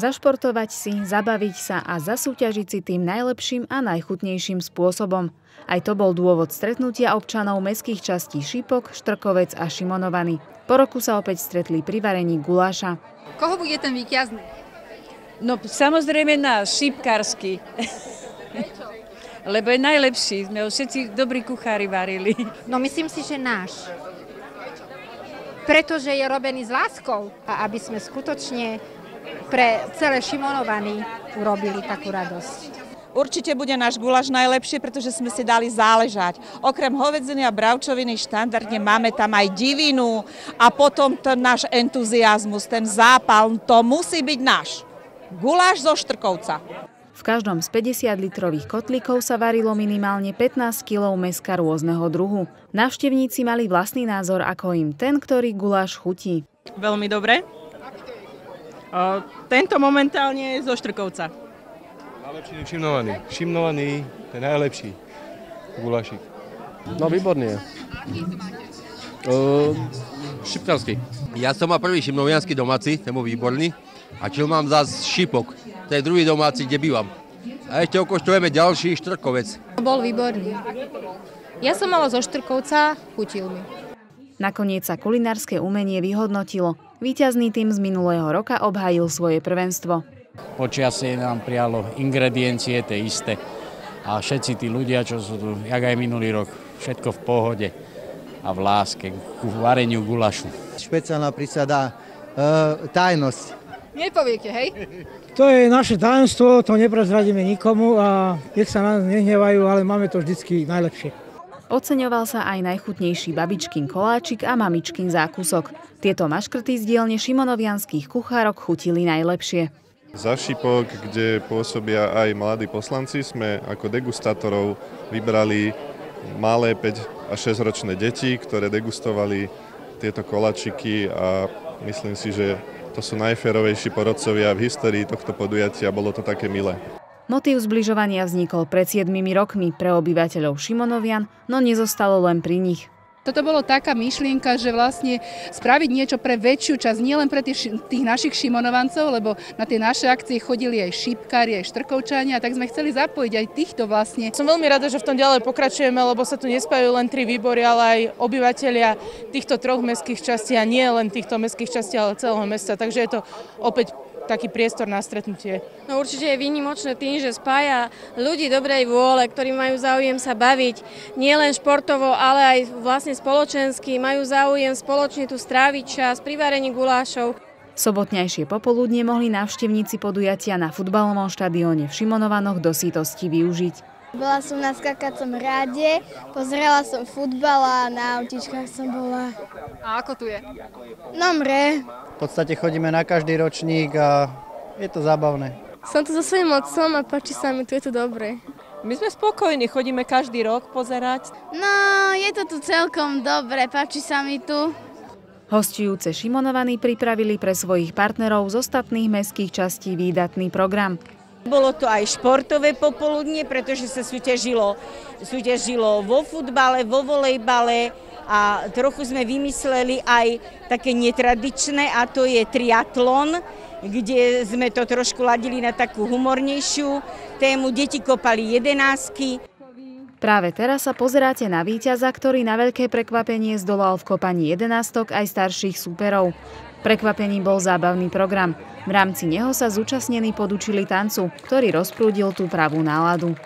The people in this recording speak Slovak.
Zašportovať si, zabaviť sa a zasúťažiť si tým najlepším a najchutnejším spôsobom. Aj to bol dôvod stretnutia občanov mestských častí Šípok, Štrkovec a Šimonovany. Po roku sa opäť stretli pri varení guláša. Koho bude ten víťazný? No samozrejme náš, šípkarsky. Lebo je najlepší, sme ho všetci dobrí kuchári varili. No myslím si, že náš. Pretože je robený s láskou a aby sme skutočne pre celé Šimonovany urobili takú radosť. Určite bude náš guláš najlepšie, pretože sme si dali záležať. Okrem hovedziny a bravčoviny štandardne máme tam aj divinu a potom ten náš entuziazmus, ten zápal, to musí byť náš. Guláš zo Štrkovca. V každom z 50-litrových kotlíkov sa varilo minimálne 15 kg mäska rôzneho druhu. Návštevníci mali vlastný názor, ako im ten, ktorý guláš chutí. Veľmi dobre. Tento momentálne je zo Štrkovca. Najlepší je Šimnovaný. Šimnovaný je najlepší gulášik. No výborný je. Šipkarský. Ja som mal prvý šimnoviansky domáci, ten bol výborný. A čo mám zás Šípok, to je druhý domáci, kde bývam. A ešte okoštujeme ďalší Štrkovec. Bol výborný. Ja som mala zo Štrkovca, chutil mi. Nakoniec sa kulinárske umenie vyhodnotilo. Víťazný tým z minulého roka obhájil svoje prvenstvo. Počasie nám prijalo ingrediencie tie isté. A všetci tí ľudia, čo sú tu, jak aj minulý rok, všetko v pohode a v láske k vareniu gulášu. Špeciálna prísada tajnosť. Nepoviete, hej? To je naše tajomstvo, to neprezradíme nikomu a nech sa nás nehnevajú, ale máme to vždycky najlepšie. Oceňoval sa aj najchutnejší babičkin koláčik a mamičkin zákusok. Tieto maškrty z dielne šimonovianských kuchárok chutili najlepšie. Za Šípok, kde pôsobia aj mladí poslanci, sme ako degustátorov vybrali malé 5 a 6 ročné deti, ktoré degustovali tieto koláčiky a myslím si, že to sú najférovejší porodcovia v histórii tohto podujatia, bolo to také milé. Motív zbližovania vznikol pred 7 rokmi pre obyvateľov Šimonovian, no nezostalo len pri nich. Toto bolo taká myšlienka, že vlastne spraviť niečo pre väčšiu časť, nielen pre tých našich Šimonovancov, lebo na tie naše akcie chodili aj Šípkári, aj Štrkovčania, tak sme chceli zapojiť aj týchto vlastne. Som veľmi rada, že v tom ďalej pokračujeme, lebo sa tu nespájajú len 3 výbory, ale aj obyvateľia týchto 3 mestských častí a nie len týchto mestských častí, ale celého mesta. Takže je to opäť taký priestor na stretnutie. No určite je výnimočné tým, že spája ľudí dobrej vôle, ktorí majú záujem sa baviť nielen športovo, ale aj vlastne spoločensky, majú záujem spoločne tu stráviť čas pri varení gulášov. Sobotnejšie popoludne mohli návštevníci podujatia na futbalovom štadióne v Šimonovanoch do sítosti využiť. Bola som na skákacom ráde, pozerala som futbal a na autičkách som bola. A ako tu je? Dobre. V podstate chodíme na každý ročník a je to zábavné. Som tu so svojím otcom a páči sa mi, tu je to dobre. My sme spokojní, chodíme každý rok pozerať. No, je to tu celkom dobre, páči sa mi tu. Hostujúce Šimonovany pripravili pre svojich partnerov z ostatných mestských častí výdatný program. Bolo to aj športové popoludnie, pretože sa súťažilo vo futbale, vo volejbale a trochu sme vymysleli aj také netradičné, a to je triatlon, kde sme to trošku ladili na takú humornejšiu tému. Deti kopali 11-ky. Práve teraz sa pozeráte na víťaza, ktorý na veľké prekvapenie zdolal v kopaní 11-tok aj starších súperov. Prekvapením bol zábavný program. V rámci neho sa zúčastnení podučili tancu, ktorý rozprúdil tú pravú náladu.